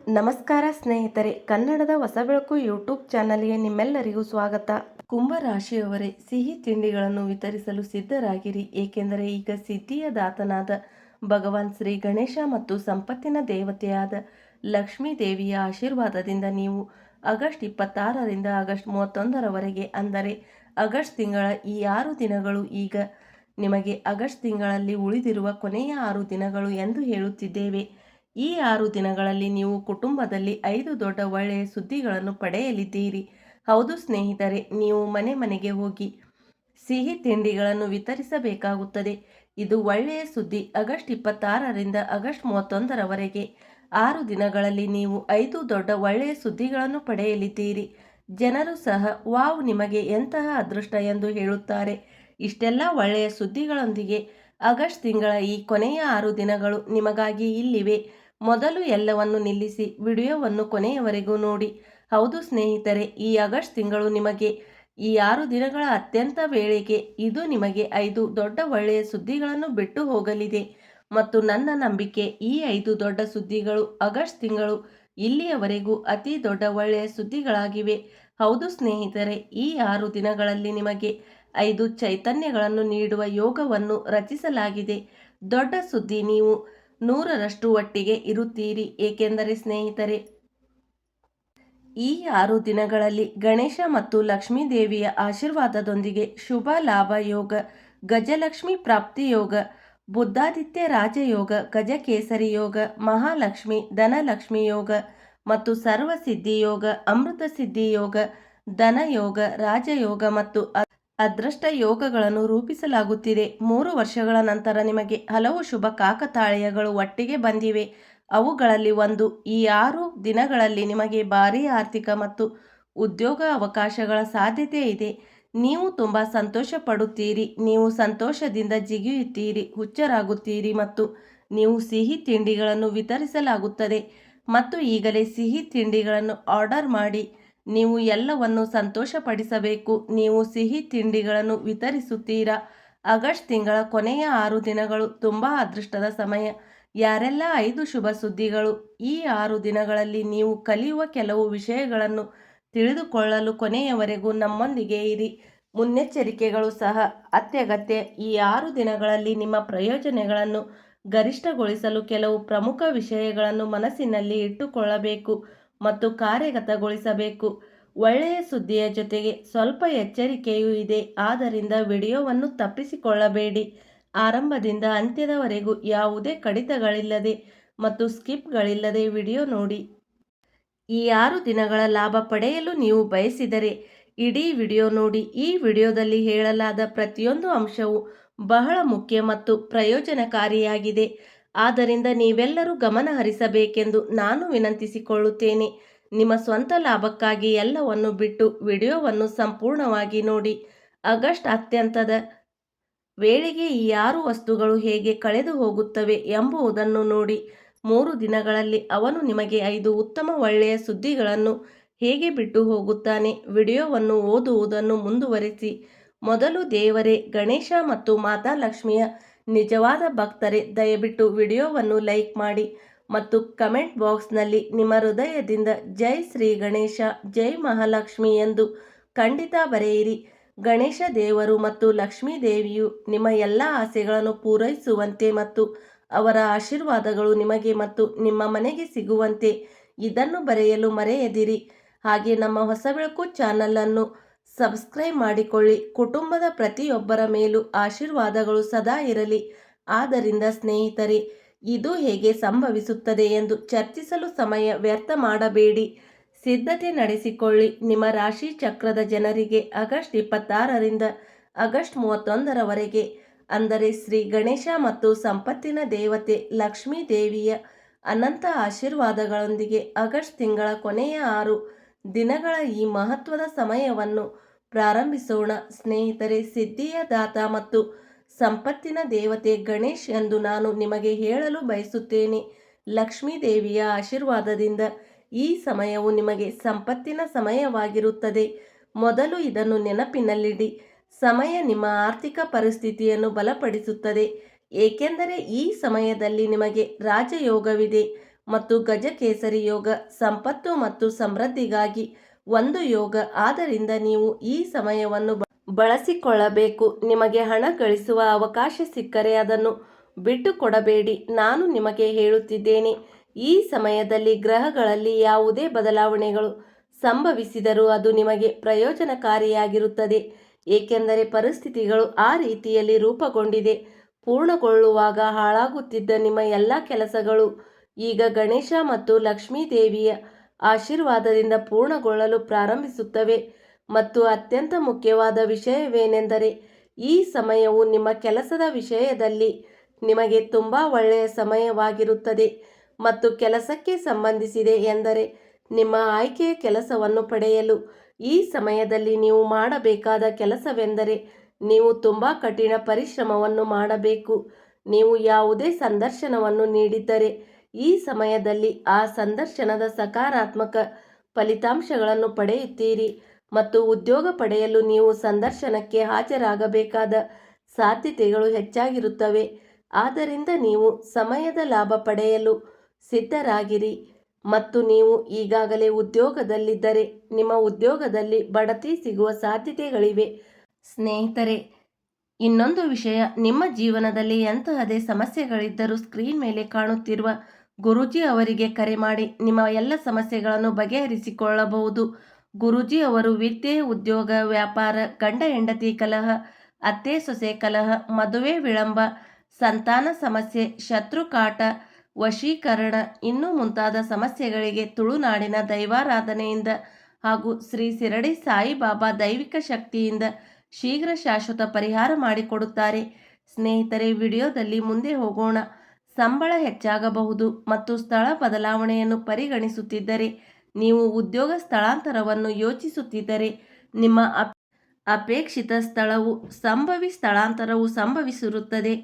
ನಮಸ್ಕಾರ ಸ್ನೇಹಿತರೆ, ಕನ್ನಡದ ಹೊಸ ಬೆಳಕು ಯೂಟ್ಯೂಬ್ ಚಾನಲ್ಗೆ ನಿಮ್ಮೆಲ್ಲರಿಗೂ ಸ್ವಾಗತ. ಕುಂಭ ರಾಶಿಯವರೇ, ಸಿಹಿ ತಿಂಡಿಗಳನ್ನು ವಿತರಿಸಲು ಸಿದ್ಧರಾಗಿರಿ. ಏಕೆಂದರೆ ಈಗ ಸಿದ್ಧಿಯ ದಾತನಾದ ಭಗವಾನ್ ಶ್ರೀ ಗಣೇಶ ಮತ್ತು ಸಂಪತ್ತಿನ ದೇವತೆಯಾದ ಲಕ್ಷ್ಮೀ ದೇವಿಯ ಆಶೀರ್ವಾದದಿಂದ ನೀವು ಆಗಸ್ಟ್ 26ರಿಂದ ಆಗಸ್ಟ್ 31ರವರೆಗೆ, ಅಂದರೆ ಆಗಸ್ಟ್ ತಿಂಗಳ ಈ 6 ದಿನಗಳು ಈಗ ನಿಮಗೆ ಆಗಸ್ಟ್ ತಿಂಗಳಲ್ಲಿ ಉಳಿದಿರುವ ಕೊನೆಯ 6 ದಿನಗಳು ಎಂದು ಹೇಳುತ್ತಿದ್ದೇವೆ. ಈ 6 ದಿನಗಳಲ್ಲಿ ನೀವು ಕುಟುಂಬದಲ್ಲಿ 5 ದೊಡ್ಡ ಒಳ್ಳೆಯ ಸುದ್ದಿಗಳನ್ನು ಪಡೆಯಲಿದ್ದೀರಿ. ಹೌದು ಸ್ನೇಹಿತರೆ, ನೀವು ಮನೆ ಮನೆಗೆ ಹೋಗಿ ಸಿಹಿ ತಿಂಡಿಗಳನ್ನು ವಿತರಿಸಬೇಕಾಗುತ್ತದೆ. ಇದು ಒಳ್ಳೆಯ ಸುದ್ದಿ. ಆಗಸ್ಟ್ 26ರಿಂದ ಆಗಸ್ಟ್ 31ರವರೆಗೆ 6 ದಿನಗಳಲ್ಲಿ ನೀವು 5 ದೊಡ್ಡ ಒಳ್ಳೆಯ ಸುದ್ದಿಗಳನ್ನು ಪಡೆಯಲಿದ್ದೀರಿ. ಜನರು ಸಹ ವಾವ್, ನಿಮಗೆ ಎಂತಹ ಅದೃಷ್ಟ ಎಂದು ಹೇಳುತ್ತಾರೆ. ಇಷ್ಟೆಲ್ಲ ಒಳ್ಳೆಯ ಸುದ್ದಿಗಳೊಂದಿಗೆ ಆಗಸ್ಟ್ ತಿಂಗಳ ಈ ಕೊನೆಯ 6 ದಿನಗಳು ನಿಮಗಾಗಿ ಇಲ್ಲಿವೆ. ಮೊದಲು ಎಲ್ಲವನ್ನು ನಿಲ್ಲಿಸಿ ವಿಡಿಯೋವನ್ನು ಕೊನೆಯವರೆಗೂ ನೋಡಿ. ಹೌದು ಸ್ನೇಹಿತರೆ, ಈ ಆಗಸ್ಟ್ ತಿಂಗಳು ನಿಮಗೆ ಈ 6 ದಿನಗಳ ಅತ್ಯಂತ ವೇಳೆಗೆ ಇದು ನಿಮಗೆ 5 ದೊಡ್ಡ ಒಳ್ಳೆಯ ಸುದ್ದಿಗಳನ್ನು ಬಿಟ್ಟು ಹೋಗಲಿದೆ. ಮತ್ತು ನನ್ನ ನಂಬಿಕೆ, ಈ 5 ದೊಡ್ಡ ಸುದ್ದಿಗಳು ಆಗಸ್ಟ್ ತಿಂಗಳು ಇಲ್ಲಿಯವರೆಗೂ ಅತಿ ದೊಡ್ಡ ಒಳ್ಳೆಯ ಸುದ್ದಿಗಳಾಗಿವೆ. ಹೌದು ಸ್ನೇಹಿತರೆ, ಈ 6 ದಿನಗಳಲ್ಲಿ ನಿಮಗೆ 5 ಚೈತನ್ಯಗಳನ್ನು ನೀಡುವ ಯೋಗವನ್ನು ರಚಿಸಲಾಗಿದೆ. ದೊಡ್ಡ ಸುದ್ದಿ, ನೀವು 100ರಷ್ಟು ಒಟ್ಟಿಗೆ ಇರುತ್ತೀರಿ. ಏಕೆಂದರೆ ಸ್ನೇಹಿತರೆ, ಈ 6 ದಿನಗಳಲ್ಲಿ ಗಣೇಶ ಮತ್ತು ಲಕ್ಷ್ಮೀ ದೇವಿಯ ಆಶೀರ್ವಾದದೊಂದಿಗೆ ಶುಭ ಲಾಭ ಯೋಗ, ಗಜಲಕ್ಷ್ಮಿ ಪ್ರಾಪ್ತಿ ಯೋಗ, ಬುದ್ಧಾದಿತ್ಯ ರಾಜಯೋಗ, ಗಜಕೇಸರಿ ಯೋಗ, ಮಹಾಲಕ್ಷ್ಮಿ ಧನಲಕ್ಷ್ಮಿ ಯೋಗ ಮತ್ತು ಸರ್ವಸಿದ್ಧಿ ಯೋಗ, ಅಮೃತ ಸಿದ್ಧಿ ಯೋಗ, ಧನಯೋಗ, ರಾಜಯೋಗ ಮತ್ತು ಅದೃಷ್ಟ ಯೋಗಗಳನ್ನು ರೂಪಿಸಲಾಗುತ್ತಿದೆ. 3 ವರ್ಷಗಳ ನಂತರ ನಿಮಗೆ ಹಲವು ಶುಭ ಕಾಕತಾಳೀಯಗಳು ಒಟ್ಟಿಗೆ ಬಂದಿವೆ. ಅವುಗಳಲ್ಲಿ ಒಂದು, ಈ 6 ದಿನಗಳಲ್ಲಿ ನಿಮಗೆ ಭಾರೀ ಆರ್ಥಿಕ ಮತ್ತು ಉದ್ಯೋಗ ಅವಕಾಶಗಳ ಸಾಧ್ಯತೆ ಇದೆ. ನೀವು ತುಂಬ ಸಂತೋಷ ಪಡುತ್ತೀರಿ. ನೀವು ಸಂತೋಷದಿಂದ ಜಿಗಿಯುತ್ತೀರಿ, ಹುಚ್ಚರಾಗುತ್ತೀರಿ ಮತ್ತು ನೀವು ಸಿಹಿ ತಿಂಡಿಗಳನ್ನು ವಿತರಿಸಲಾಗುತ್ತದೆ. ಮತ್ತು ಈಗಲೇ ಸಿಹಿ ತಿಂಡಿಗಳನ್ನು ಆರ್ಡರ್ ಮಾಡಿ. ನೀವು ಎಲ್ಲವನ್ನು ಸಂತೋಷಪಡಿಸಬೇಕು. ನೀವು ಸಿಹಿ ತಿಂಡಿಗಳನ್ನು ವಿತರಿಸುತ್ತೀರಾ. ಆಗಸ್ಟ್ ತಿಂಗಳ ಕೊನೆಯ 6 ದಿನಗಳು ತುಂಬ ಅದೃಷ್ಟದ ಸಮಯ. ಯಾರೆಲ್ಲ 5 ಶುಭ ಸುದ್ದಿಗಳು. ಈ 6 ದಿನಗಳಲ್ಲಿ ನೀವು ಕಲಿಯುವ ಕೆಲವು ವಿಷಯಗಳನ್ನು ತಿಳಿದುಕೊಳ್ಳಲು ಕೊನೆಯವರೆಗೂ ನಮ್ಮೊಂದಿಗೆ ಇರಿ. ಮುನ್ನೆಚ್ಚರಿಕೆಗಳು ಸಹ ಅತ್ಯಗತ್ಯ. ಈ 6 ದಿನಗಳಲ್ಲಿ ನಿಮ್ಮ ಪ್ರಯೋಜನಗಳನ್ನು ಗರಿಷ್ಠಗೊಳಿಸಲು ಕೆಲವು ಪ್ರಮುಖ ವಿಷಯಗಳನ್ನು ಮನಸ್ಸಿನಲ್ಲಿ ಇಟ್ಟುಕೊಳ್ಳಬೇಕು ಮತ್ತು ಕಾರ್ಯಗತಗೊಳಿಸಬೇಕು. ಒಳ್ಳೆಯ ಸುದ್ದಿಯ ಜೊತೆಗೆ ಸ್ವಲ್ಪ ಎಚ್ಚರಿಕೆಯೂ ಇದೆ. ಆದ್ದರಿಂದ ವಿಡಿಯೋವನ್ನು ತಪ್ಪಿಸಿಕೊಳ್ಳಬೇಡಿ. ಆರಂಭದಿಂದ ಅಂತ್ಯದವರೆಗೂ ಯಾವುದೇ ಕಡಿತಗಳಿಲ್ಲದೆ ಮತ್ತು ಸ್ಕಿಪ್ಗಳಿಲ್ಲದೆ ವಿಡಿಯೋ ನೋಡಿ. ಈ 6 ದಿನಗಳ ಲಾಭ ಪಡೆಯಲು ನೀವು ಬಯಸಿದರೆ ಇಡೀ ವಿಡಿಯೋ ನೋಡಿ. ಈ ವಿಡಿಯೋದಲ್ಲಿ ಹೇಳಲಾದ ಪ್ರತಿಯೊಂದು ಅಂಶವೂ ಬಹಳ ಮುಖ್ಯ ಮತ್ತು ಪ್ರಯೋಜನಕಾರಿಯಾಗಿದೆ. ಆದ್ದರಿಂದ ನೀವೆಲ್ಲರೂ ಗಮನ ಹರಿಸಬೇಕೆಂದು ನಾನು ವಿನಂತಿಸಿಕೊಳ್ಳುತ್ತೇನೆ. ನಿಮ್ಮ ಸ್ವಂತ ಲಾಭಕ್ಕಾಗಿ ಎಲ್ಲವನ್ನು ಬಿಟ್ಟು ವಿಡಿಯೋವನ್ನು ಸಂಪೂರ್ಣವಾಗಿ ನೋಡಿ. ಆಗಸ್ಟ್ ಅತ್ಯಂತದ ವೇಳೆಗೆ ಈ 6 ವಸ್ತುಗಳು ಹೇಗೆ ಕಳೆದು ಹೋಗುತ್ತವೆ ಎಂಬುದನ್ನು ನೋಡಿ. 3 ದಿನಗಳಲ್ಲಿ ಅವನು ನಿಮಗೆ 5 ಉತ್ತಮ ಒಳ್ಳೆಯ ಸುದ್ದಿಗಳನ್ನು ಹೇಗೆ ಬಿಟ್ಟು ಹೋಗುತ್ತಾನೆ. ವಿಡಿಯೋವನ್ನು ಓದುವುದನ್ನು ಮುಂದುವರಿಸಿ. ಮೊದಲು, ದೇವರೇ ಗಣೇಶ ಮತ್ತು ಮಾತಾ ಲಕ್ಷ್ಮಿಯ ನಿಜವಾದ ಭಕ್ತರೇ, ದಯವಿಟ್ಟು ವಿಡಿಯೋವನ್ನು ಲೈಕ್ ಮಾಡಿ ಮತ್ತು ಕಮೆಂಟ್ ಬಾಕ್ಸ್ನಲ್ಲಿ ನಿಮ್ಮ ಹೃದಯದಿಂದ ಜೈ ಶ್ರೀ ಗಣೇಶ, ಜೈ ಮಹಾಲಕ್ಷ್ಮಿ ಎಂದು ಖಂಡಿತ ಬರೆಯಿರಿ. ಗಣೇಶ ದೇವರು ಮತ್ತು ಲಕ್ಷ್ಮೀ ದೇವಿಯು ನಿಮ್ಮ ಎಲ್ಲ ಆಸೆಗಳನ್ನು ಪೂರೈಸುವಂತೆ ಮತ್ತು ಅವರ ಆಶೀರ್ವಾದಗಳು ನಿಮಗೆ ಮತ್ತು ನಿಮ್ಮ ಮನೆಗೆ ಸಿಗುವಂತೆ ಇದನ್ನು ಬರೆಯಲು ಮರೆಯದಿರಿ. ಹಾಗೆ ನಮ್ಮ ಹೊಸ ಬೆಳಕು ಚಾನಲನ್ನು ಸಬ್ಸ್ಕ್ರೈಬ್ ಮಾಡಿಕೊಳ್ಳಿ. ಕುಟುಂಬದ ಪ್ರತಿಯೊಬ್ಬರ ಮೇಲೂ ಆಶೀರ್ವಾದಗಳು ಸದಾ ಇರಲಿ. ಆದ್ದರಿಂದ ಸ್ನೇಹಿತರೆ, ಇದು ಹೇಗೆ ಸಂಭವಿಸುತ್ತದೆ ಎಂದು ಚರ್ಚಿಸಲು ಸಮಯ ವ್ಯರ್ಥ ಮಾಡಬೇಡಿ. ಸಿದ್ಧತೆ ನಡೆಸಿಕೊಳ್ಳಿ. ನಿಮ್ಮ ರಾಶಿ ಚಕ್ರದ ಜನರಿಗೆ ಆಗಸ್ಟ್ 26ರಿಂದ ಆಗಸ್ಟ್ 31ರವರೆಗೆ, ಅಂದರೆ ಶ್ರೀ ಗಣೇಶ ಮತ್ತು ಸಂಪತ್ತಿನ ದೇವತೆ ಲಕ್ಷ್ಮೀ ದೇವಿಯ ಅನಂತ ಆಶೀರ್ವಾದಗಳೊಂದಿಗೆ ಆಗಸ್ಟ್ ತಿಂಗಳ ಕೊನೆಯ 6 ದಿನಗಳ ಈ ಮಹತ್ವದ ಸಮಯವನ್ನು ಪ್ರಾರಂಭಿಸೋಣ. ಸ್ನೇಹಿತರೆ, ಸಿದ್ಧಿಯ ದಾತ ಮತ್ತು ಸಂಪತ್ತಿನ ದೇವತೆ ಗಣೇಶ್ ಎಂದು ನಾನು ನಿಮಗೆ ಹೇಳಲು ಬಯಸುತ್ತೇನೆ. ಲಕ್ಷ್ಮೀ ದೇವಿಯ ಆಶೀರ್ವಾದದಿಂದ ಈ ಸಮಯವು ನಿಮಗೆ ಸಂಪತ್ತಿನ ಸಮಯವಾಗಿರುತ್ತದೆ. ಮೊದಲು ಇದನ್ನು ನೆನಪಿನಲ್ಲಿಡಿ. ಸಮಯ ನಿಮ್ಮ ಆರ್ಥಿಕ ಪರಿಸ್ಥಿತಿಯನ್ನು ಬಲಪಡಿಸುತ್ತದೆ, ಏಕೆಂದರೆ ಈ ಸಮಯದಲ್ಲಿ ನಿಮಗೆ ರಾಜಯೋಗವಿದೆ ಮತ್ತು ಗಜಕೇಸರಿ ಯೋಗ ಸಂಪತ್ತು ಮತ್ತು ಸಮೃದ್ಧಿಗಾಗಿ ಒಂದು ಯೋಗ. ಆದ್ದರಿಂದ ನೀವು ಈ ಸಮಯವನ್ನು ಬಳಸಿಕೊಳ್ಳಬೇಕು. ನಿಮಗೆ ಹಣ ಗಳಿಸುವ ಅವಕಾಶ ಸಿಕ್ಕರೆ ಅದನ್ನು ಬಿಟ್ಟುಕೊಡಬೇಡಿ. ನಾನು ನಿಮಗೆ ಹೇಳುತ್ತಿದ್ದೇನೆ, ಈ ಸಮಯದಲ್ಲಿ ಗ್ರಹಗಳಲ್ಲಿ ಯಾವುದೇ ಬದಲಾವಣೆಗಳು ಸಂಭವಿಸಿದರೂ ಅದು ನಿಮಗೆ ಪ್ರಯೋಜನಕಾರಿಯಾಗಿರುತ್ತದೆ. ಏಕೆಂದರೆ ಪರಿಸ್ಥಿತಿಗಳು ಆ ರೀತಿಯಲ್ಲಿ ರೂಪುಗೊಂಡಿದೆ. ಪೂರ್ಣಗೊಳ್ಳುವಾಗ ಹಾಳಾಗುತ್ತಿದ್ದ ನಿಮ್ಮ ಎಲ್ಲ ಕೆಲಸಗಳು ಈಗ ಗಣೇಶ ಮತ್ತು ಲಕ್ಷ್ಮೀ ದೇವಿಯ ಆಶೀರ್ವಾದದಿಂದ ಪೂರ್ಣಗೊಳ್ಳಲು ಪ್ರಾರಂಭಿಸುತ್ತವೆ. ಮತ್ತು ಅತ್ಯಂತ ಮುಖ್ಯವಾದ ವಿಷಯವೇನೆಂದರೆ, ಈ ಸಮಯವು ನಿಮ್ಮ ಕೆಲಸದ ವಿಷಯದಲ್ಲಿ ನಿಮಗೆ ತುಂಬ ಒಳ್ಳೆಯ ಸಮಯವಾಗಿರುತ್ತದೆ. ಮತ್ತು ಕೆಲಸಕ್ಕೆ ಸಂಬಂಧಿಸಿದೆ ಎಂದರೆ, ನಿಮ್ಮ ಆಯ್ಕೆಯ ಕೆಲಸವನ್ನು ಪಡೆಯಲು ಈ ಸಮಯದಲ್ಲಿ ನೀವು ಮಾಡಬೇಕಾದ ಕೆಲಸವೆಂದರೆ ನೀವು ತುಂಬ ಕಠಿಣ ಪರಿಶ್ರಮವನ್ನು ಮಾಡಬೇಕು. ನೀವು ಯಾವುದೇ ಸಂದರ್ಶನವನ್ನು ನೀಡಿದ್ದರೆ ಈ ಸಮಯದಲ್ಲಿ ಆ ಸಂದರ್ಶನದ ಸಕಾರಾತ್ಮಕ ಫಲಿತಾಂಶಗಳನ್ನು ಪಡೆಯುತ್ತೀರಿ. ಮತ್ತು ಉದ್ಯೋಗ ಪಡೆಯಲು ನೀವು ಸಂದರ್ಶನಕ್ಕೆ ಹಾಜರಾಗಬೇಕಾದ ಸಾಧ್ಯತೆಗಳು ಹೆಚ್ಚಾಗಿರುತ್ತವೆ. ಆದ್ದರಿಂದ ನೀವು ಸಮಯದ ಲಾಭ ಪಡೆಯಲು ಸಿದ್ಧರಾಗಿರಿ. ಮತ್ತು ನೀವು ಈಗಾಗಲೇ ಉದ್ಯೋಗದಲ್ಲಿದ್ದರೆ ನಿಮ್ಮ ಉದ್ಯೋಗದಲ್ಲಿ ಬಡ್ತಿ ಸಿಗುವ ಸಾಧ್ಯತೆಗಳಿವೆ. ಸ್ನೇಹಿತರೆ, ಇನ್ನೊಂದು ವಿಷಯ, ನಿಮ್ಮ ಜೀವನದಲ್ಲಿ ಎಂತಹದೇ ಸಮಸ್ಯೆಗಳಿದ್ದರೂ ಸ್ಕ್ರೀನ್ ಮೇಲೆ ಕಾಣುತ್ತಿರುವ ಗುರೂಜಿ ಅವರಿಗೆ ಕರೆ ಮಾಡಿ ನಿಮ್ಮ ಎಲ್ಲ ಸಮಸ್ಯೆಗಳನ್ನು ಬಗೆಹರಿಸಿಕೊಳ್ಳಬಹುದು. ಗುರೂಜಿ ಅವರು ವಿದ್ಯೆ, ಉದ್ಯೋಗ, ವ್ಯಾಪಾರ, ಗಂಡ ಹೆಂಡತಿ ಕಲಹ, ಅತ್ತೆ ಸೊಸೆ ಕಲಹ, ಮದುವೆ ವಿಳಂಬ, ಸಂತಾನ ಸಮಸ್ಯೆ, ಶತ್ರುಕಾಟ, ವಶೀಕರಣ ಇನ್ನೂ ಮುಂತಾದ ಸಮಸ್ಯೆಗಳಿಗೆ ತುಳುನಾಡಿನ ದೈವಾರಾಧನೆಯಿಂದ ಹಾಗೂ ಶ್ರೀ ಶಿರಡಿ ಸಾಯಿಬಾಬಾ ದೈವಿಕ ಶಕ್ತಿಯಿಂದ ಶೀಘ್ರ ಶಾಶ್ವತ ಪರಿಹಾರ ಮಾಡಿಕೊಡುತ್ತಾರೆ. ಸ್ನೇಹಿತರೆ, ವಿಡಿಯೋದಲ್ಲಿ ಮುಂದೆ ಹೋಗೋಣ. ಸಂಬಳ ಹೆಚ್ಚಾಗಬಹುದು ಮತ್ತು ಸ್ಥಳ ಬದಲಾವಣೆಯನ್ನು ಪರಿಗಣಿಸುತ್ತಿದ್ದರೆ, ನೀವು ಉದ್ಯೋಗ ಸ್ಥಳಾಂತರವನ್ನು ಯೋಚಿಸುತ್ತಿದ್ದರೆ, ನಿಮ್ಮ ಅಪೇಕ್ಷಿತ ಸ್ಥಳವು ಸಂಭವಿ ಸ್ಥಳಾಂತರವು ಸಂಭವಿಸಿರುತ್ತದೆ.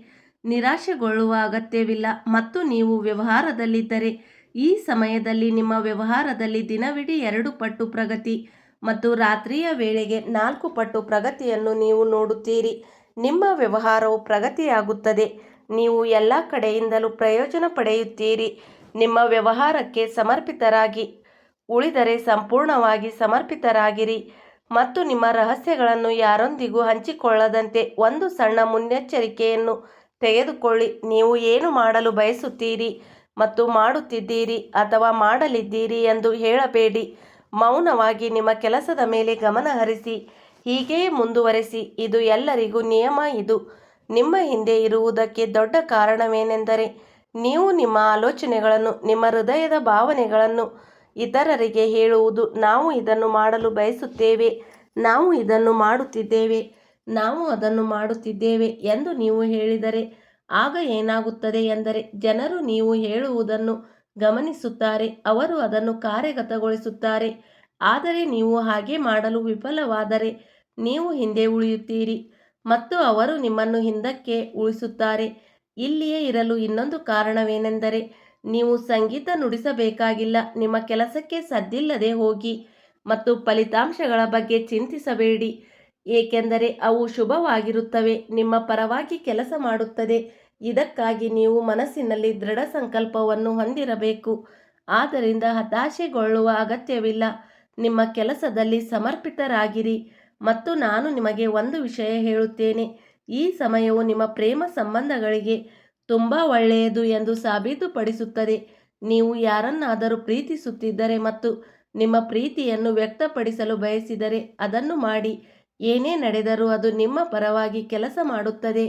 ನಿರಾಶೆಗೊಳ್ಳುವ ಅಗತ್ಯವಿಲ್ಲ. ಮತ್ತು ನೀವು ವ್ಯವಹಾರದಲ್ಲಿದ್ದರೆ, ಈ ಸಮಯದಲ್ಲಿ ನಿಮ್ಮ ವ್ಯವಹಾರದಲ್ಲಿ ದಿನವಿಡೀ 2 ಪಟ್ಟು ಪ್ರಗತಿ ಮತ್ತು ರಾತ್ರಿಯ ವೇಳೆಗೆ 4 ಪಟ್ಟು ಪ್ರಗತಿಯನ್ನು ನೀವು ನೋಡುತ್ತೀರಿ. ನಿಮ್ಮ ವ್ಯವಹಾರವು ಪ್ರಗತಿಯಾಗುತ್ತದೆ. ನೀವು ಎಲ್ಲ ಕಡೆಯಿಂದಲೂ ಪ್ರಯೋಜನ ಪಡೆಯುತ್ತೀರಿ. ನಿಮ್ಮ ವ್ಯವಹಾರಕ್ಕೆ ಸಮರ್ಪಿತರಾಗಿ ಉಳಿದರೆ ಸಂಪೂರ್ಣವಾಗಿ ಸಮರ್ಪಿತರಾಗಿರಿ. ಮತ್ತು ನಿಮ್ಮ ರಹಸ್ಯಗಳನ್ನು ಯಾರೊಂದಿಗೂ ಹಂಚಿಕೊಳ್ಳದಂತೆ ಒಂದು ಸಣ್ಣ ಮುನ್ನೆಚ್ಚರಿಕೆಯನ್ನು ತೆಗೆದುಕೊಳ್ಳಿ. ನೀವು ಏನು ಮಾಡಲು ಬಯಸುತ್ತೀರಿ ಮತ್ತು ಮಾಡುತ್ತಿದ್ದೀರಿ ಅಥವಾ ಮಾಡಲಿದ್ದೀರಿ ಎಂದು ಹೇಳಬೇಡಿ. ಮೌನವಾಗಿ ನಿಮ್ಮ ಕೆಲಸದ ಮೇಲೆ ಗಮನ ಹರಿಸಿ, ಹೀಗೆಯೇ ಮುಂದುವರೆಸಿ. ಇದು ಎಲ್ಲರಿಗೂ ನಿಯಮ. ಇದು ನಿಮ್ಮ ಹಿಂದೆ ಇರುವುದಕ್ಕೆ ದೊಡ್ಡ ಕಾರಣವೇನೆಂದರೆ, ನೀವು ನಿಮ್ಮ ಆಲೋಚನೆಗಳನ್ನು, ನಿಮ್ಮ ಹೃದಯದ ಭಾವನೆಗಳನ್ನು ಇತರರಿಗೆ ಹೇಳುವುದು. ನಾವು ಇದನ್ನು ಮಾಡಲು ಬಯಸುತ್ತೇವೆ, ನಾವು ಇದನ್ನು ಮಾಡುತ್ತಿದ್ದೇವೆ, ನಾವು ಅದನ್ನು ಮಾಡುತ್ತಿದ್ದೇವೆ ಎಂದು ನೀವು ಹೇಳಿದರೆ, ಆಗ ಏನಾಗುತ್ತದೆ ಎಂದರೆ, ಜನರು ನೀವು ಹೇಳುವುದನ್ನು ಗಮನಿಸುತ್ತಾರೆ, ಅವರು ಅದನ್ನು ಕಾರ್ಯಗತಗೊಳಿಸುತ್ತಾರೆ. ಆದರೆ ನೀವು ಹಾಗೆ ಮಾಡಲು ವಿಫಲವಾದರೆ ನೀವು ಹಿಂದೆ ಉಳಿಯುತ್ತೀರಿ ಮತ್ತು ಅವರು ನಿಮ್ಮನ್ನು ಹಿಂದಕ್ಕೆ ಉಳಿಸುತ್ತಾರೆ. ಇಲ್ಲಿಯೇ ಇರಲು ಇನ್ನೊಂದು ಕಾರಣವೇನೆಂದರೆ, ನೀವು ಸಂಗೀತ ನುಡಿಸಬೇಕಾಗಿಲ್ಲ. ನಿಮ್ಮ ಕೆಲಸಕ್ಕೆ ಸದ್ದಿಲ್ಲದೆ ಹೋಗಿ ಮತ್ತು ಫಲಿತಾಂಶಗಳ ಬಗ್ಗೆ ಚಿಂತಿಸಬೇಡಿ, ಏಕೆಂದರೆ ಅವು ಶುಭವಾಗಿರುತ್ತವೆ, ನಿಮ್ಮ ಪರವಾಗಿ ಕೆಲಸ ಮಾಡುತ್ತದೆ. ಇದಕ್ಕಾಗಿ ನೀವು ಮನಸ್ಸಿನಲ್ಲಿ ದೃಢ ಸಂಕಲ್ಪವನ್ನು ಹೊಂದಿರಬೇಕು. ಆದ್ದರಿಂದ ಹತಾಶೆಗೊಳ್ಳುವ ಅಗತ್ಯವಿಲ್ಲ. ನಿಮ್ಮ ಕೆಲಸದಲ್ಲಿ ಸಮರ್ಪಿತರಾಗಿರಿ. ಮತ್ತು ನಾನು ನಿಮಗೆ ಒಂದು ವಿಷಯ ಹೇಳುತ್ತೇನೆ, ಈ ಸಮಯವು ನಿಮ್ಮ ಪ್ರೇಮ ಸಂಬಂಧಗಳಿಗೆ ತುಂಬ ಒಳ್ಳೆಯದು ಎಂದು ಸಾಬೀತುಪಡಿಸುತ್ತದೆ. ನೀವು ಯಾರನ್ನಾದರೂ ಪ್ರೀತಿಸುತ್ತಿದ್ದರೆ ಮತ್ತು ನಿಮ್ಮ ಪ್ರೀತಿಯನ್ನು ವ್ಯಕ್ತಪಡಿಸಲು ಬಯಸಿದರೆ ಅದನ್ನು ಮಾಡಿ. ಏನೇ ನಡೆದರೂ ಅದು ನಿಮ್ಮ ಪರವಾಗಿ ಕೆಲಸ ಮಾಡುತ್ತದೆ.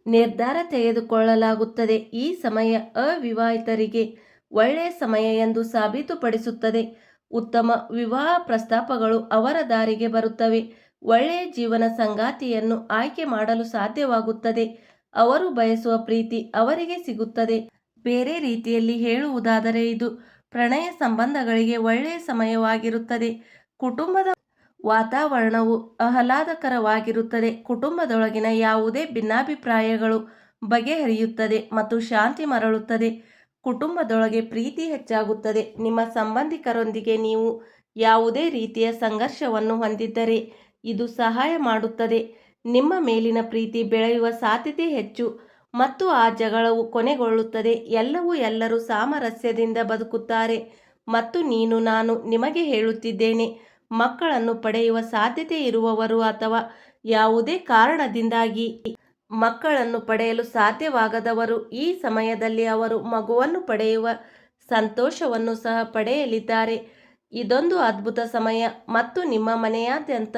ನಿರ್ಧಾರ ತೆಗೆದುಕೊಳ್ಳಲಾಗುತ್ತದೆ. ಈ ಸಮಯ ಅವಿವಾಹಿತರಿಗೆ ಒಳ್ಳೆಯ ಸಮಯ ಎಂದು ಸಾಬೀತುಪಡಿಸುತ್ತದೆ. ಉತ್ತಮ ವಿವಾಹ ಪ್ರಸ್ತಾಪಗಳು ಅವರ ದಾರಿಗೆ ಬರುತ್ತವೆ. ಒಳ್ಳೆಯ ಜೀವನ ಸಂಗಾತಿಯನ್ನು ಆಯ್ಕೆ ಮಾಡಲು ಸಾಧ್ಯವಾಗುತ್ತದೆ. ಅವರು ಬಯಸುವ ಪ್ರೀತಿ ಅವರಿಗೆ ಸಿಗುತ್ತದೆ. ಬೇರೆ ರೀತಿಯಲ್ಲಿ ಹೇಳುವುದಾದರೆ, ಇದು ಪ್ರಣಯ ಸಂಬಂಧಗಳಿಗೆ ಒಳ್ಳೆಯ ಸಮಯವಾಗಿರುತ್ತದೆ. ಕುಟುಂಬದ ವಾತಾವರಣವು ಆಹ್ಲಾದಕರವಾಗಿರುತ್ತದೆ. ಕುಟುಂಬದೊಳಗಿನ ಯಾವುದೇ ಭಿನ್ನಾಭಿಪ್ರಾಯಗಳು ಬಗೆಹರಿಯುತ್ತದೆ ಮತ್ತು ಶಾಂತಿ ಮರಳುತ್ತದೆ. ಕುಟುಂಬದೊಳಗೆ ಪ್ರೀತಿ ಹೆಚ್ಚಾಗುತ್ತದೆ. ನಿಮ್ಮ ಸಂಬಂಧಿಕರೊಂದಿಗೆ ನೀವು ಯಾವುದೇ ರೀತಿಯ ಸಂಘರ್ಷವನ್ನು ಹೊಂದಿದ್ದರೆ ಇದು ಸಹಾಯ ಮಾಡುತ್ತದೆ. ನಿಮ್ಮ ಮೇಲಿನ ಪ್ರೀತಿ ಬೆಳೆಯುವ ಸಾಧ್ಯತೆ ಹೆಚ್ಚು. ಮತ್ತು ಆ ಜಗಳವು ಕೊನೆಗೊಳ್ಳುತ್ತದೆ. ಎಲ್ಲರೂ ಸಾಮರಸ್ಯದಿಂದ ಬದುಕುತ್ತಾರೆ. ಮತ್ತು ನಾನು ನಿಮಗೆ ಹೇಳುತ್ತಿದ್ದೇನೆ, ಮಕ್ಕಳನ್ನು ಪಡೆಯುವ ಸಾಧ್ಯತೆ ಇರುವವರು ಅಥವಾ ಯಾವುದೇ ಕಾರಣದಿಂದಾಗಿ ಮಕ್ಕಳನ್ನು ಪಡೆಯಲು ಸಾಧ್ಯವಾಗದವರು ಈ ಸಮಯದಲ್ಲಿ ಅವರು ಮಗುವನ್ನು ಪಡೆಯುವ ಸಂತೋಷವನ್ನು ಸಹ ಪಡೆಯಲಿದ್ದಾರೆ. ಇದೊಂದು ಅದ್ಭುತ ಸಮಯ ಮತ್ತು ನಿಮ್ಮ ಮನೆಯಾದ್ಯಂತ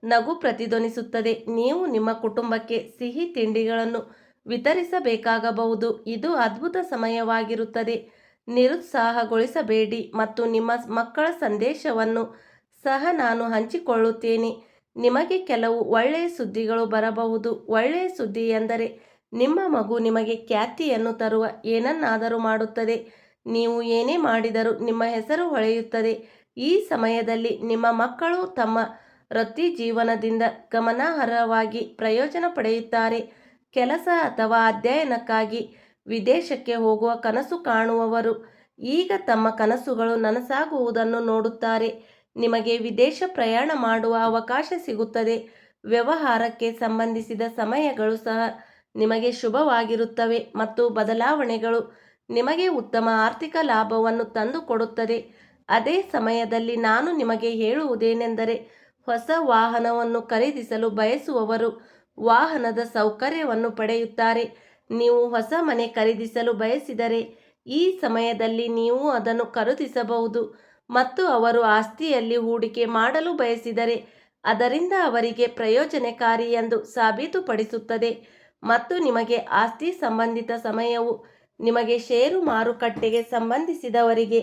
ನಗು ಪ್ರತಿಧ್ವನಿಸುತ್ತದೆ. ನೀವು ನಿಮ್ಮ ಕುಟುಂಬಕ್ಕೆ ಸಿಹಿ ತಿಂಡಿಗಳನ್ನು ವಿತರಿಸಬೇಕಾಗಬಹುದು. ಇದು ಅದ್ಭುತ ಸಮಯವಾಗಿರುತ್ತದೆ. ನಿರುತ್ಸಾಹಗೊಳಿಸಬೇಡಿ ಮತ್ತು ನಿಮ್ಮ ಮಕ್ಕಳ ಸಂದೇಶವನ್ನು ಸಹ ನಾನು ಹಂಚಿಕೊಳ್ಳುತ್ತೇನೆ. ನಿಮಗೆ ಕೆಲವು ಒಳ್ಳೆಯ ಸುದ್ದಿಗಳು ಬರಬಹುದು. ಒಳ್ಳೆಯ ಸುದ್ದಿ ಎಂದರೆ ನಿಮ್ಮ ಮಗು ನಿಮಗೆ ಖ್ಯಾತಿಯನ್ನು ತರುವ ಏನನ್ನಾದರೂ ಮಾಡುತ್ತದೆ. ನೀವು ಏನೇ ಮಾಡಿದರೂ ನಿಮ್ಮ ಹೆಸರು ಹೊಳೆಯುತ್ತದೆ. ಈ ಸಮಯದಲ್ಲಿ ನಿಮ್ಮ ಮಕ್ಕಳು ತಮ್ಮ ವೃತ್ತಿ ಜೀವನದಿಂದ ಗಮನಾರ್ಹವಾಗಿ ಪ್ರಯೋಜನ ಪಡೆಯುತ್ತಾರೆ. ಕೆಲಸ ಅಥವಾ ಅಧ್ಯಯನಕ್ಕಾಗಿ ವಿದೇಶಕ್ಕೆ ಹೋಗುವ ಕನಸು ಕಾಣುವವರು ಈಗ ತಮ್ಮ ಕನಸುಗಳು ನನಸಾಗುವುದನ್ನು ನೋಡುತ್ತಾರೆ. ನಿಮಗೆ ವಿದೇಶ ಪ್ರಯಾಣ ಮಾಡುವ ಅವಕಾಶ ಸಿಗುತ್ತದೆ. ವ್ಯವಹಾರಕ್ಕೆ ಸಂಬಂಧಿಸಿದ ಸಮಯಗಳು ಸಹ ನಿಮಗೆ ಶುಭವಾಗಿರುತ್ತವೆ ಮತ್ತು ಬದಲಾವಣೆಗಳು ನಿಮಗೆ ಉತ್ತಮ ಆರ್ಥಿಕ ಲಾಭವನ್ನು ತಂದುಕೊಡುತ್ತದೆ. ಅದೇ ಸಮಯದಲ್ಲಿ ನಾನು ನಿಮಗೆ ಹೇಳುವುದೇನೆಂದರೆ, ಹೊಸ ವಾಹನವನ್ನು ಖರೀದಿಸಲು ಬಯಸುವವರು ವಾಹನದ ಸೌಕರ್ಯವನ್ನು ಪಡೆಯುತ್ತಾರೆ. ನೀವು ಹೊಸ ಮನೆ ಖರೀದಿಸಲು ಬಯಸಿದರೆ ಈ ಸಮಯದಲ್ಲಿ ನೀವು ಅದನ್ನು ಖರೀದಿಸಬಹುದು ಮತ್ತು ಅವರು ಆಸ್ತಿಯಲ್ಲಿ ಹೂಡಿಕೆ ಮಾಡಲು ಬಯಸಿದರೆ ಅದರಿಂದ ಅವರಿಗೆ ಪ್ರಯೋಜನಕಾರಿ ಎಂದು ಸಾಬೀತುಪಡಿಸುತ್ತದೆ. ಮತ್ತು ನಿಮಗೆ ಆಸ್ತಿ ಸಂಬಂಧಿತ ಸಮಯವು ನಿಮಗೆ ಷೇರು ಮಾರುಕಟ್ಟೆಗೆ ಸಂಬಂಧಿಸಿದವರಿಗೆ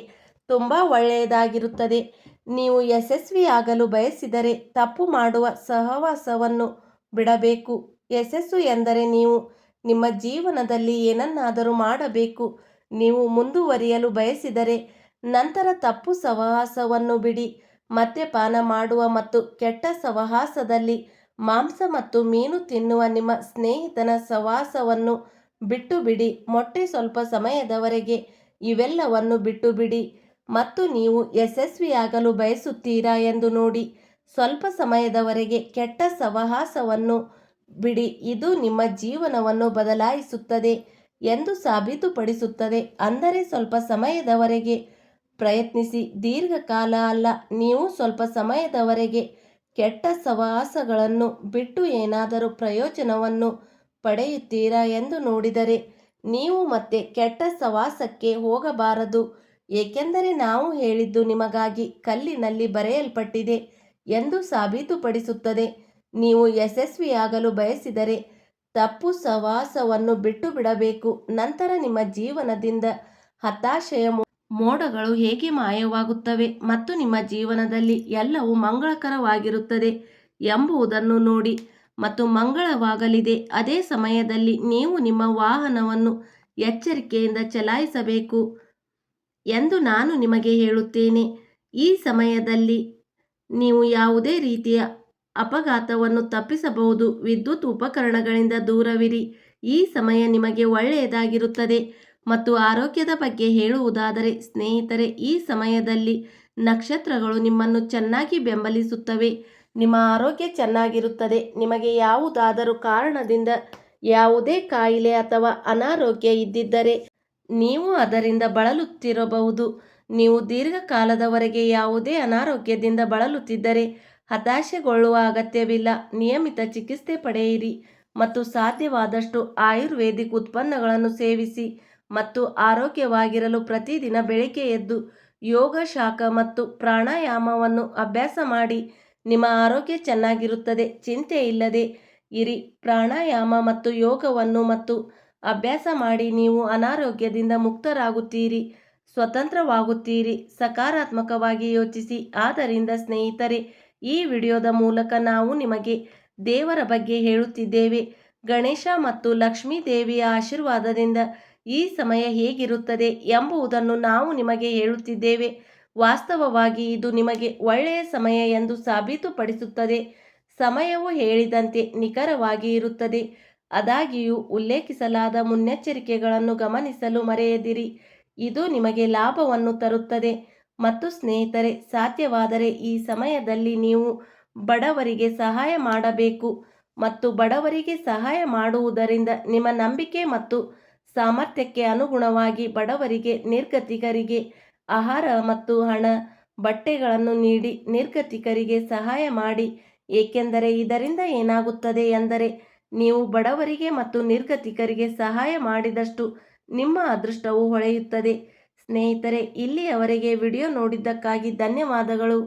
ತುಂಬ ಒಳ್ಳೆಯದಾಗಿರುತ್ತದೆ. ನೀವು ಯಶಸ್ವಿಯಾಗಲು ಬಯಸಿದರೆ ತಪ್ಪು ಮಾಡುವ ಸಹವಾಸವನ್ನು ಬಿಡಬೇಕು. ಯಶಸ್ಸು ಎಂದರೆ ನೀವು ನಿಮ್ಮ ಜೀವನದಲ್ಲಿ ಏನನ್ನಾದರೂ ಮಾಡಬೇಕು. ನೀವು ಮುಂದುವರಿಯಲು ಬಯಸಿದರೆ ನಂತರ ತಪ್ಪು ಸಹವಾಸವನ್ನು ಬಿಡಿ. ಮದ್ಯಪಾನ ಮಾಡುವ ಮತ್ತು ಕೆಟ್ಟ ಸಹವಾಸದಲ್ಲಿ ಮಾಂಸ ಮತ್ತು ಮೀನು ತಿನ್ನುವ ನಿಮ್ಮ ಸ್ನೇಹಿತನ ಸಹವಾಸವನ್ನು ಬಿಟ್ಟುಬಿಡಿ. ಸ್ವಲ್ಪ ಸಮಯದವರೆಗೆ ಇವೆಲ್ಲವನ್ನು ಬಿಟ್ಟುಬಿಡಿ ಮತ್ತು ನೀವು ಯಶಸ್ವಿಯಾಗಲು ಬಯಸುತ್ತೀರಾ ಎಂದು ನೋಡಿ. ಸ್ವಲ್ಪ ಸಮಯದವರೆಗೆ ಕೆಟ್ಟ ಸಹವಾಸವನ್ನು ಬಿಡಿ. ಇದು ನಿಮ್ಮ ಜೀವನವನ್ನು ಬದಲಾಯಿಸುತ್ತದೆ ಎಂದು ಸಾಬೀತುಪಡಿಸುತ್ತದೆ. ಅಂದರೆ ಸ್ವಲ್ಪ ಸಮಯದವರೆಗೆ ಪ್ರಯತ್ನಿಸಿ, ದೀರ್ಘಕಾಲ ಅಲ್ಲ. ನೀವು ಸ್ವಲ್ಪ ಸಮಯದವರೆಗೆ ಕೆಟ್ಟ ಸಹವಾಸಗಳನ್ನು ಬಿಟ್ಟು ಏನಾದರೂ ಪ್ರಯೋಜನವನ್ನು ಪಡೆಯುತ್ತೀರಾ ಎಂದು ನೋಡಿದರೆ ನೀವು ಮತ್ತೆ ಕೆಟ್ಟ ಸಹವಾಸಕ್ಕೆ ಹೋಗಬಾರದು. ಏಕೆಂದರೆ ನಾವು ಹೇಳಿದ್ದು ನಿಮಗಾಗಿ ಕಲ್ಲಿನಲ್ಲಿ ಬರೆಯಲ್ಪಟ್ಟಿದೆ ಎಂದು ಸಾಬೀತುಪಡಿಸುತ್ತದೆ. ನೀವು ಯಶಸ್ವಿಯಾಗಲು ಬಯಸಿದರೆ ತಪ್ಪು ಸಹವಾಸವನ್ನು ಬಿಟ್ಟುಬಿಡಬೇಕು. ನಂತರ ನಿಮ್ಮ ಜೀವನದಿಂದ ಹತಾಶೆಯ ಮೋಡಗಳು ಹೇಗೆ ಮಾಯವಾಗುತ್ತವೆ ಮತ್ತು ನಿಮ್ಮ ಜೀವನದಲ್ಲಿ ಎಲ್ಲವೂ ಮಂಗಳಕರವಾಗಿರುತ್ತದೆ ಎಂಬುದನ್ನು ನೋಡಿ ಮತ್ತು ಮಂಗಳವಾಗಲಿದೆ. ಅದೇ ಸಮಯದಲ್ಲಿ ನೀವು ನಿಮ್ಮ ವಾಹನವನ್ನು ಎಚ್ಚರಿಕೆಯಿಂದ ಚಲಾಯಿಸಬೇಕು ಎಂದು ನಾನು ನಿಮಗೆ ಹೇಳುತ್ತೇನೆ. ಈ ಸಮಯದಲ್ಲಿ ನೀವು ಯಾವುದೇ ರೀತಿಯ ಅಪಘಾತವನ್ನು ತಪ್ಪಿಸಬಹುದು. ವಿದ್ಯುತ್ ಉಪಕರಣಗಳಿಂದ ದೂರವಿರಿ. ಈ ಸಮಯ ನಿಮಗೆ ಒಳ್ಳೆಯದಾಗಿರುತ್ತದೆ. ಮತ್ತು ಆರೋಗ್ಯದ ಬಗ್ಗೆ ಹೇಳುವುದಾದರೆ ಸ್ನೇಹಿತರೆ, ಈ ಸಮಯದಲ್ಲಿ ನಕ್ಷತ್ರಗಳು ನಿಮ್ಮನ್ನು ಚೆನ್ನಾಗಿ ಬೆಂಬಲಿಸುತ್ತವೆ. ನಿಮ್ಮ ಆರೋಗ್ಯ ಚೆನ್ನಾಗಿರುತ್ತದೆ. ನಿಮಗೆ ಯಾವುದಾದರೂ ಕಾರಣದಿಂದ ಯಾವುದೇ ಕಾಯಿಲೆ ಅಥವಾ ಅನಾರೋಗ್ಯ ಇದ್ದಿದ್ದರೆ ನೀವು ಅದರಿಂದ ಬಳಲುತ್ತಿರಬಹುದು. ನೀವು ದೀರ್ಘಕಾಲದವರೆಗೆ ಯಾವುದೇ ಅನಾರೋಗ್ಯದಿಂದ ಬಳಲುತ್ತಿದ್ದರೆ ಹತಾಶೆಗೊಳ್ಳುವ ಅಗತ್ಯವಿಲ್ಲ. ನಿಯಮಿತ ಚಿಕಿತ್ಸೆ ಪಡೆಯಿರಿ ಮತ್ತು ಸಾಧ್ಯವಾದಷ್ಟು ಆಯುರ್ವೇದಿಕ್ ಉತ್ಪನ್ನಗಳನ್ನು ಸೇವಿಸಿ ಮತ್ತು ಆರೋಗ್ಯವಾಗಿರಲು ಪ್ರತಿದಿನ ಬೆಳಿಗ್ಗೆ ಎದ್ದು ಯೋಗ, ಶಾಖ ಮತ್ತು ಪ್ರಾಣಾಯಾಮವನ್ನು ಅಭ್ಯಾಸ ಮಾಡಿ. ನಿಮ್ಮ ಆರೋಗ್ಯ ಚೆನ್ನಾಗಿರುತ್ತದೆ. ಚಿಂತೆ ಇಲ್ಲದೆ ಇರಿ. ಪ್ರಾಣಾಯಾಮ ಮತ್ತು ಯೋಗವನ್ನು ಮತ್ತು ಅಭ್ಯಾಸ ಮಾಡಿ ನೀವು ಅನಾರೋಗ್ಯದಿಂದ ಮುಕ್ತರಾಗುತ್ತೀರಿ, ಸ್ವತಂತ್ರವಾಗುತ್ತೀರಿ. ಸಕಾರಾತ್ಮಕವಾಗಿ ಯೋಚಿಸಿ. ಆದ್ದರಿಂದ ಸ್ನೇಹಿತರೆ, ಈ ವಿಡಿಯೋದ ಮೂಲಕ ನಾವು ನಿಮಗೆ ದೇವರ ಬಗ್ಗೆ ಹೇಳುತ್ತಿದ್ದೇವೆ. ಗಣೇಶ ಮತ್ತು ಲಕ್ಷ್ಮೀ ದೇವಿಯ ಆಶೀರ್ವಾದದಿಂದ ಈ ಸಮಯ ಹೇಗಿರುತ್ತದೆ ಎಂಬುದನ್ನು ನಾವು ನಿಮಗೆ ಹೇಳುತ್ತಿದ್ದೇವೆ. ವಾಸ್ತವವಾಗಿ ಇದು ನಿಮಗೆ ಒಳ್ಳೆಯ ಸಮಯ ಎಂದು ಸಾಬೀತುಪಡಿಸುತ್ತದೆ. ಸಮಯವು ಹೇಳಿದಂತೆ ನಿಖರವಾಗಿ ಇರುತ್ತದೆ. ಆದಾಗ್ಯೂ ಉಲ್ಲೇಖಿಸಲಾದ ಮುನ್ನೆಚ್ಚರಿಕೆಗಳನ್ನು ಗಮನಿಸಲು ಮರೆಯದಿರಿ. ಇದು ನಿಮಗೆ ಲಾಭವನ್ನು ತರುತ್ತದೆ. ಮತ್ತು ಸ್ನೇಹಿತರೆ, ಸಾಧ್ಯವಾದರೆ ಈ ಸಮಯದಲ್ಲಿ ನೀವು ಬಡವರಿಗೆ ಸಹಾಯ ಮಾಡಬೇಕು ಮತ್ತು ಬಡವರಿಗೆ ಸಹಾಯ ಮಾಡುವುದರಿಂದ ನಿಮ್ಮ ನಂಬಿಕೆ ಮತ್ತು ಸಾಮರ್ಥ್ಯಕ್ಕೆ ಅನುಗುಣವಾಗಿ ಬಡವರಿಗೆ, ನಿರ್ಗತಿಕರಿಗೆ ಆಹಾರ ಮತ್ತು ಹಣ, ಬಟ್ಟೆಗಳನ್ನು ನೀಡಿ ನಿರ್ಗತಿಕರಿಗೆ ಸಹಾಯ ಮಾಡಿ. ಏಕೆಂದರೆ ಇದರಿಂದ ಏನಾಗುತ್ತದೆ ಎಂದರೆ, ನೀವು ಬಡವರಿಗೆ ಮತ್ತು ನಿರ್ಗತಿಕರಿಗೆ ಸಹಾಯ ಮಾಡಿದಷ್ಟು ನಿಮ್ಮ ಅದೃಷ್ಟವು ಹೊಳೆಯುತ್ತದೆ. ಸ್ನೇಹಿತರೆ, ಇಲ್ಲಿಯವರೆಗೆ ವಿಡಿಯೋ ನೋಡಿದ್ದಕ್ಕಾಗಿ ಧನ್ಯವಾದಗಳು.